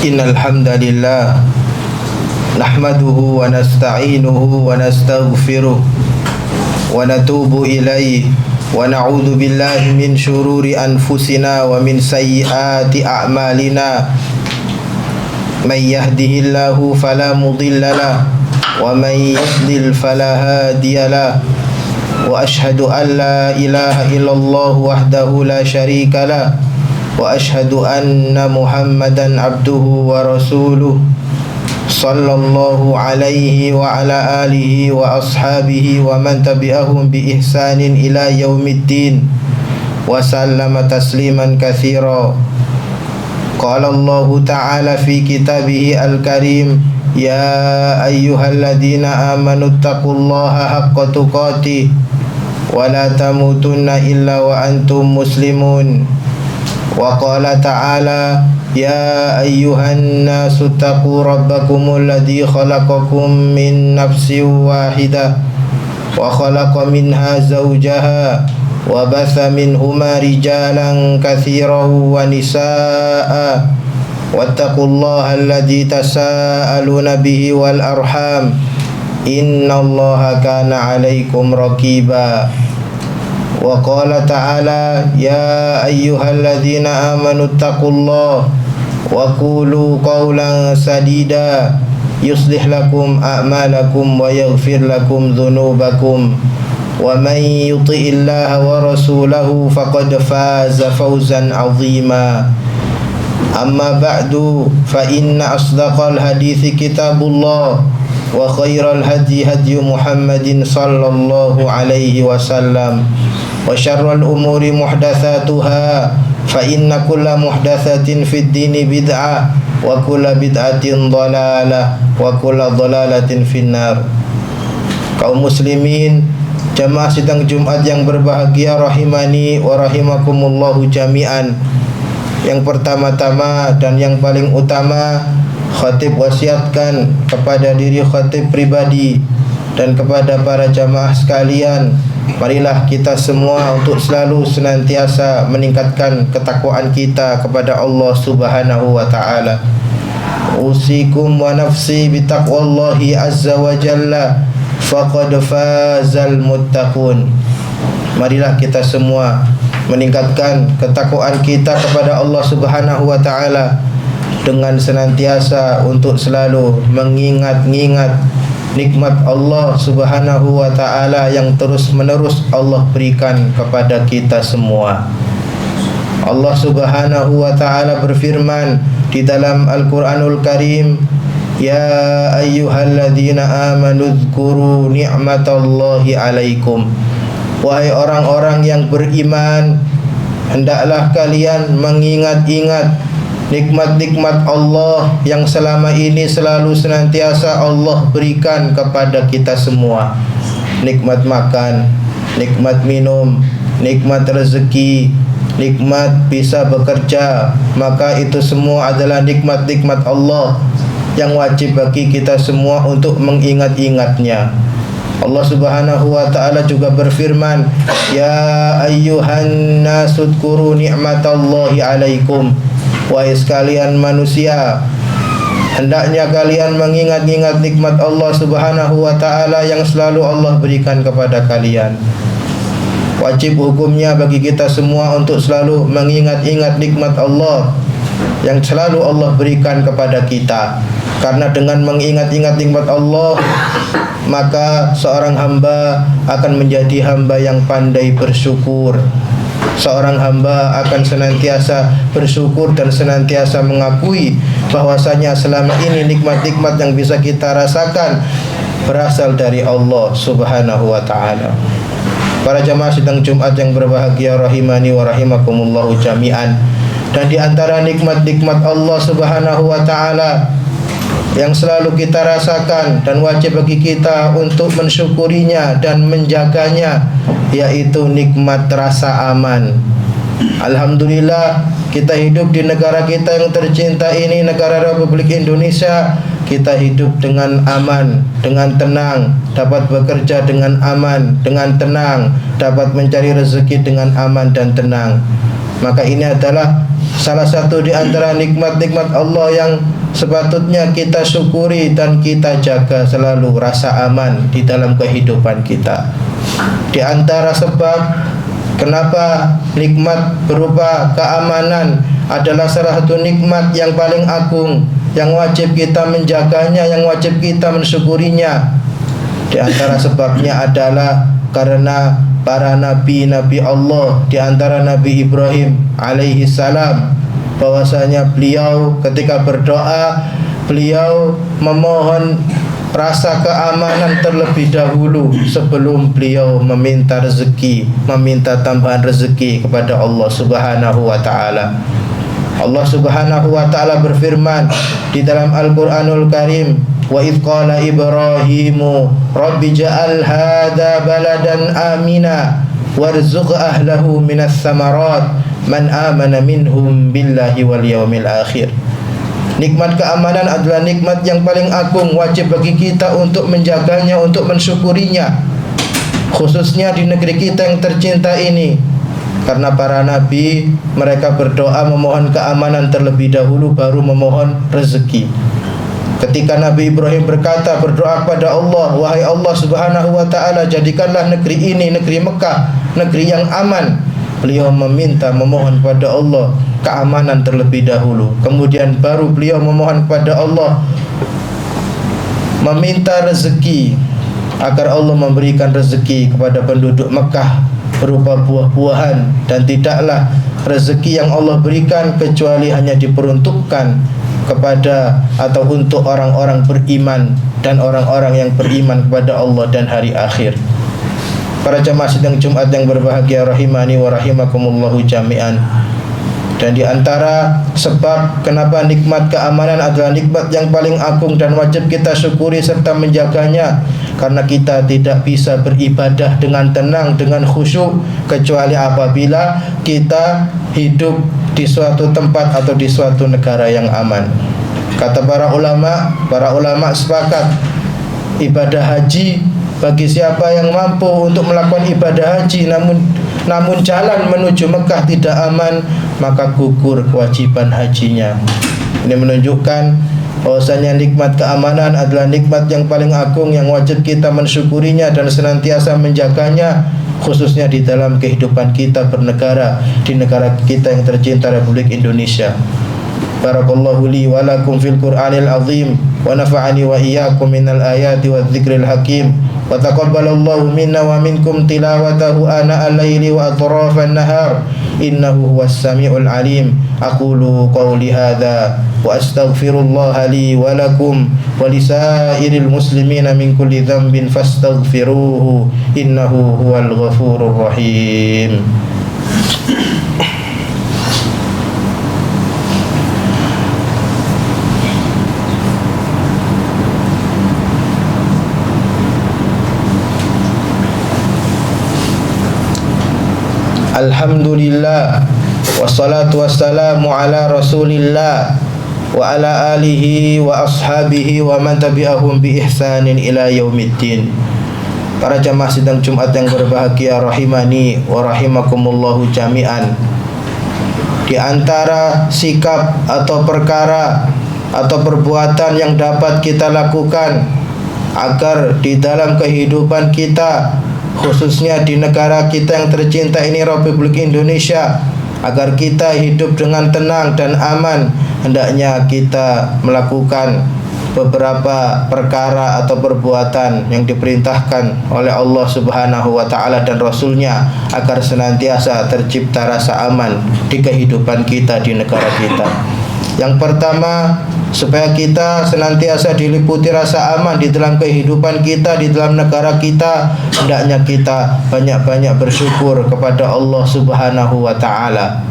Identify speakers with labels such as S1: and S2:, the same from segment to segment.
S1: Innal hamdalillah nahmaduhu wa nasta'inuhu wa nastaghfiruh wa natubu ilaihi wa na'udzu billahi min syururi anfusina wa min sayyiati a'malina may yahdihillahu fala mudilla lahu wa may yudlil fala hadiya lahu wa ashhadu an la ilaha illallah wahdahu la syarika lahu wa ashhadu anna Muhammadan abduhu wa rasuluh sallallahu alaihi wa ala alihi wa ashabihi wa man tabi'ahum bi ihsanin ila yaumiddin wa sallama tasliman katsira. Qala Allah ta'ala fi kitabih al-karim, ya ayyuhalladzina amanu taqullaha haqqa tuqatih wa la tamutunna illa wa antum muslimun. Wa qala ta'ala, ya ayyuhan nasu taqu rabbakumul ladzi khalaqakum min nafsin wahidah wa khalaqa minha zawjaha wa batha minhuma rijalan katsiran wa nisaa'a wattaqullaha alladzi tasaaluna bihi wal arham innallaha kana 'alaikum raqiba. Wa qala ta'ala, ya ayyuhalladzina amanu taqullaha wa qulu qawlan sadida yuslih lakum a'malakum wa yaghfir lakum dhunubakum wa man yuti'illaha wa rasulahu faqad faza fawzan 'azima. Amma ba'du, fa inna asdaqal hadithi kitabullah wa khairal hadi hadi Muhammadin sallallahu alaihi wasallam wa syarrul umuri muhdatsatuha fa inna kulla muhdatsatin fid dini bid'ah wa kulla bid'atin dhalalah wa kulla dhalalatin finnar. Kaum muslimin, jamaah sidang Jumat yang berbahagia rahimani wa rahimakumullahu jami'an. Yang pertama-tama dan yang paling utama, khatib wasiatkan kepada diri khatib pribadi dan kepada para jamaah sekalian, marilah kita semua untuk selalu senantiasa meningkatkan ketakwaan kita kepada Allah Subhanahu wa taala. Usikum wa nafsi bitaqwallahi azza wa jalla faqad fazal muttaqun. Marilah kita semua meningkatkan ketakwaan kita kepada Allah Subhanahu wa taala dengan senantiasa untuk selalu mengingat-ingat nikmat Allah Subhanahu wa ta'ala yang terus-menerus Allah berikan kepada kita semua. Allah Subhanahu wa ta'ala berfirman di dalam Al-Qur'anul Karim, ya ayyuhalladzina amanu dzkuru ni'matallahi alaikum. Wahai orang-orang yang beriman, hendaklah kalian mengingat-ingat nikmat-nikmat Allah yang selama ini selalu senantiasa Allah berikan kepada kita semua. Nikmat makan, nikmat minum, nikmat rezeki, nikmat bisa bekerja. Maka itu semua adalah nikmat-nikmat Allah yang wajib bagi kita semua untuk mengingat-ingatnya. Allah Subhanahu wa ta'ala juga berfirman, ya ayyuhan nasu dzkuru ni'matallahi alaikum. Wahai sekalian manusia, hendaknya kalian mengingat-ingat nikmat Allah Subhanahu wa ta'ala yang selalu Allah berikan kepada kalian. Wajib hukumnya bagi kita semua untuk selalu mengingat-ingat nikmat Allah yang selalu Allah berikan kepada kita. Karena dengan mengingat-ingat nikmat Allah, maka seorang hamba akan menjadi hamba yang pandai bersyukur. Seorang hamba akan senantiasa bersyukur dan senantiasa mengakui bahwasanya selama ini nikmat-nikmat yang bisa kita rasakan berasal dari Allah Subhanahu wa ta'ala. Para jamaah sidang Jumat yang berbahagia rahimani wa rahimakumullahu jami'an. Dan di antara nikmat-nikmat Allah Subhanahu wa ta'ala yang selalu kita rasakan dan wajib bagi kita untuk mensyukurinya dan menjaganya, yaitu nikmat rasa aman. Alhamdulillah, kita hidup di negara kita yang tercinta ini, negara Republik Indonesia. Kita hidup dengan aman, dengan tenang, dapat bekerja dengan aman, dengan tenang, dapat mencari rezeki dengan aman dan tenang. Maka ini adalah salah satu di antara nikmat-nikmat Allah yang sepatutnya kita syukuri dan kita jaga selalu rasa aman di dalam kehidupan kita. Di antara sebab kenapa nikmat berupa keamanan adalah salah satu nikmat yang paling agung, yang wajib kita menjaganya, yang wajib kita mensyukurinya. Di antara sebabnya adalah karena para nabi-nabi Allah, di antara Nabi Ibrahim alaihi salam, bahwasanya beliau ketika berdoa, beliau memohon rasa keamanan terlebih dahulu sebelum beliau meminta rezeki, meminta tambahan rezeki kepada Allah Subhanahu wa taala. Allah Subhanahu wa taala berfirman di dalam Al-Qur'anul Karim, wa idz qala Ibrahimu rabbi ja'al hadza baladan amina warzuq ahlahu minas samarat man amana minhum billahi wal yaumil akhir. Nikmat keamanan adalah nikmat yang paling agung, wajib bagi kita untuk menjaganya, untuk mensyukurinya, khususnya di negeri kita yang tercinta ini. Karena para nabi, mereka berdoa memohon keamanan terlebih dahulu, baru memohon rezeki. Ketika Nabi Ibrahim berkata, berdoa kepada Allah, wahai Allah Subhanahu wa taala, jadikanlah negeri ini, negeri Mekah, negeri yang aman. Beliau memohon kepada Allah keamanan terlebih dahulu. Kemudian baru beliau memohon kepada Allah, meminta rezeki, agar Allah memberikan rezeki kepada penduduk Mekah berupa buah-buahan. Dan tidaklah rezeki yang Allah berikan kecuali hanya diperuntukkan kepada atau untuk orang-orang beriman dan orang-orang yang beriman kepada Allah dan hari akhir. Para jamaah sidang Jumat yang berbahagia rahimani wa rahimakumullahu jami'an. Dan di antara sebab kenapa nikmat keamanan adalah nikmat yang paling agung dan wajib kita syukuri serta menjaganya, karena kita tidak bisa beribadah dengan tenang, dengan khusyuk, kecuali apabila kita hidup di suatu tempat atau di suatu negara yang aman. Kata para ulama sepakat, ibadah haji bagi siapa yang mampu untuk melakukan ibadah haji namun jalan menuju Mekah tidak aman, maka gugur kewajiban hajinya. Ini menunjukkan bahwasanya nikmat keamanan adalah nikmat yang paling agung, yang wajib kita mensyukurinya dan senantiasa menjaganya, khususnya di dalam kehidupan kita bernegara, di negara kita yang tercinta Republik Indonesia. Barakallahu li wa lakum fil Qur'anil azim wa nafa'ani wa iyyakum minal ayati wadh dzikril hakim wa taqabbalallahu minna wa minkum tilawatahu ana al-laili wa atrafan nahar innahu huwas samiul alim. Aqulu qawli hadza wa astaghfirullaha li wa lakum wa lisairil muslimina min kulli dhanbin fastaghfiruhu innahu huwal ghafurur rahim. Alhamdulillah wassalatu wassalamu ala rasulillah wa ala alihi wa ashabihi wa man tabi'ahum bi ihsanin ila yaumiddin. Para jamaah sidang Jumat yang berbahagia rahimani wa rahimakumullahu jami'an. Di antara sikap atau perkara atau perbuatan yang dapat kita lakukan agar di dalam kehidupan kita, khususnya di negara kita yang tercinta ini, Republik Indonesia, agar kita hidup dengan tenang dan aman, hendaknya kita melakukan beberapa perkara atau perbuatan yang diperintahkan oleh Allah Subhanahu wa taala dan Rasulnya, agar senantiasa tercipta rasa aman di kehidupan kita di negara kita. Yang pertama, supaya kita senantiasa diliputi rasa aman di dalam kehidupan kita, di dalam negara kita, hendaknya kita banyak-banyak bersyukur kepada Allah Subhanahu wa taala.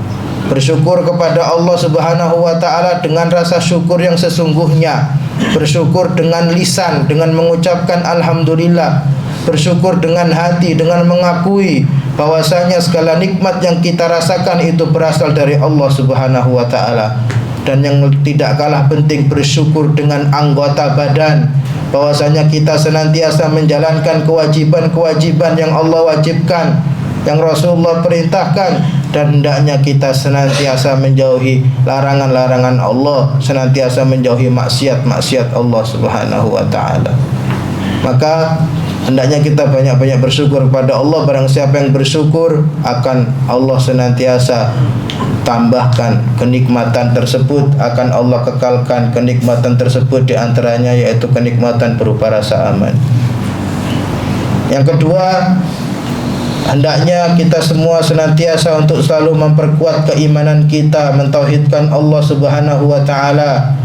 S1: Bersyukur kepada Allah Subhanahu wa taala dengan rasa syukur yang sesungguhnya. Bersyukur dengan lisan, dengan mengucapkan alhamdulillah. Bersyukur dengan hati, dengan mengakui bahwasanya segala nikmat yang kita rasakan itu berasal dari Allah Subhanahu wa taala. Dan yang tidak kalah penting, bersyukur dengan anggota badan, bahwasanya kita senantiasa menjalankan kewajiban-kewajiban yang Allah wajibkan, yang Rasulullah perintahkan, dan hendaknya kita senantiasa menjauhi larangan-larangan Allah, senantiasa menjauhi maksiat-maksiat Allah Subhanahu wa taala. Maka hendaknya kita banyak-banyak bersyukur kepada Allah. Barang siapa yang bersyukur, akan Allah senantiasa tambahkan kenikmatan tersebut, akan Allah kekalkan kenikmatan tersebut, di antaranya yaitu kenikmatan berupa rasa aman. Yang kedua, hendaknya kita semua senantiasa untuk selalu memperkuat keimanan kita, mentauhidkan Allah Subhanahu wa taala.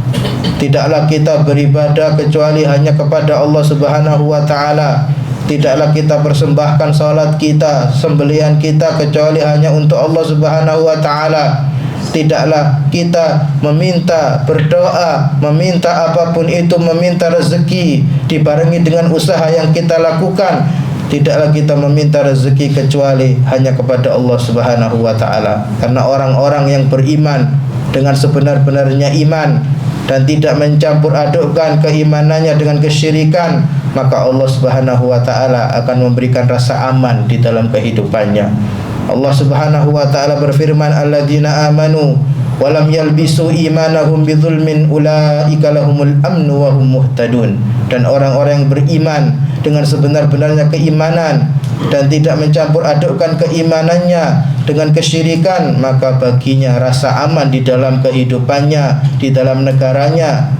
S1: Tidaklah kita beribadah kecuali hanya kepada Allah Subhanahu wa taala. Tidaklah kita persembahkan salat kita, sembelihan kita kecuali hanya untuk Allah Subhanahu wa taala. Tidaklah kita meminta, berdoa, meminta apapun itu, meminta rezeki dibarengi dengan usaha yang kita lakukan. Tidaklah kita meminta rezeki kecuali hanya kepada Allah Subhanahu wa taala. Karena orang-orang yang beriman dengan sebenar-benarnya iman dan tidak mencampur adukkan keimanannya dengan kesyirikan, maka Allah Subhanahu wa taala akan memberikan rasa aman di dalam kehidupannya. Allah Subhanahu wa taala berfirman, alladzina amanu wa lam yalbisu imanahum bidzulmin ulaika lahumul amnu wa hum muhtadun. Dan orang-orang yang beriman dengan sebenar-benarnya keimanan dan tidak mencampur adukkan keimanannya dengan kesyirikan, maka baginya rasa aman di dalam kehidupannya, di dalam negaranya,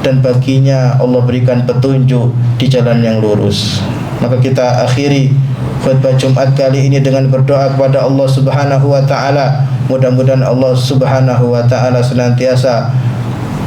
S1: dan baginya Allah berikan petunjuk di jalan yang lurus. Maka kita akhiri khutbah Jumat kali ini dengan berdoa kepada Allah Subhanahu wa taala. Mudah-mudahan Allah Subhanahu wa taala senantiasa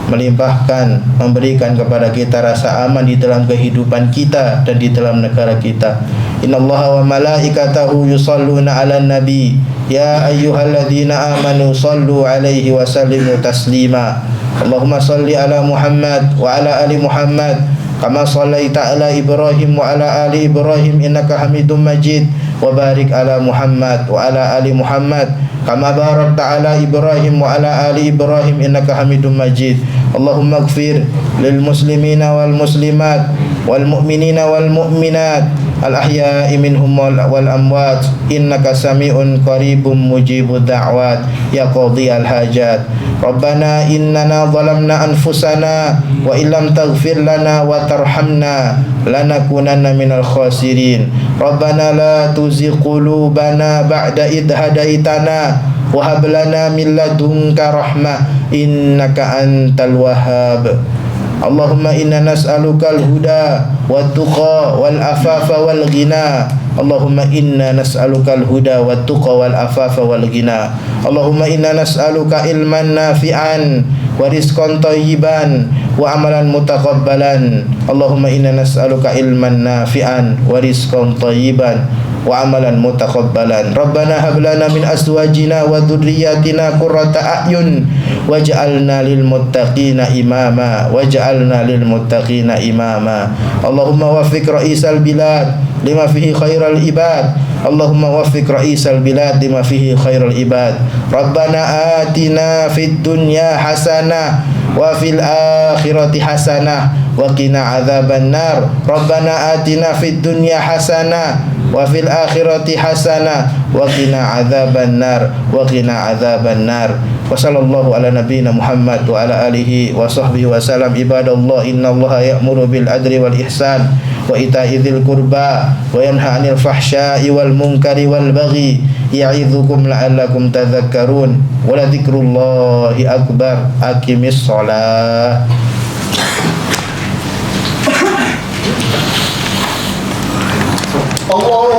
S1: melimpahkan, memberikan kepada kita rasa aman di dalam kehidupan kita dan di dalam negara kita. Innallaha wa malaikatahu yusalluna 'alan nabi ya ayyuhalladzina amanu sallu 'alaihi wa sallimu taslima. Allahumma salli ala Muhammad wa ala ali Muhammad kama shallaita ala Ibrahim wa ala ali Ibrahim innaka Hamidum Majid, wa barik ala Muhammad wa ala ali Muhammad kama barakta ala Ibrahim wa ala ali Ibrahim innaka Hamidum Majid. Allahumma ighfir lil muslimina wal muslimat wal mu'minina wal mu'minat al ahya'i minhum wal amwat innaka sami'un qaribum mujibud da'wat ya qadhiyal hajat. Rabbana innana zalamna anfusana wa illam taghfir lana wa tarhamna lanakunanna minal khasirin. Rabbana la tuzigh qulubana ba'da idh hadaitana wa hab lana min ladunka rahmah innaka antal wahhab. Allahumma inna nas'alukal huda wat tuqa wal afafa wal ghina. Allahumma inna nas'alukal huda wat tuqa wal afafa wal ghina. Allahumma inna nas'aluka ilman nafi'an wa rizqan thayyiban wa amalan mutaqabbalan. Allahumma inna nas'aluka ilman nafi'an wa rizqan thayyiban wa amalan mutaqabbalan. Rabbana hab lana min azwajina wa dhurriyyatina qurrata a'yun waj'alna lil muttaqina imama waj'alna lil muttaqina imama. Allahumma waffiq ra'isal bilad lima fihi khairal ibad. Allahumma waffiq ra'isal bilad lima fihi khairal ibad. Rabbana atina fid dunya hasanah wa fil akhirati hasanah wa qina adzaban nar. Rabbana atina fid dunya hasanah wa fil akhirati hasanah wa qina adzaban nar wa qina adzaban nar. Wa sallallahu ala nabiyyina Muhammad wa ala alihi wa sahbihi wa salam. Ibadallah, innallaha ya'muru bil adli wal ihsan wa ita'i dzil qurba wa yanha 'anil fahsya'i wal munkari wal baghi ya'idzukum la'allakum tadhakkarun. Wa la dzikrullahi akbar. Aqimis shalah. Allah